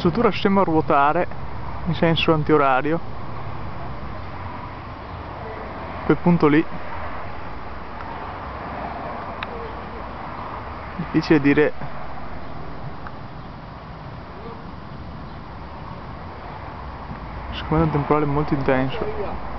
struttura scema a ruotare in senso antiorario. Quel punto lì, difficile dire. Secondo me è un temporale molto intenso.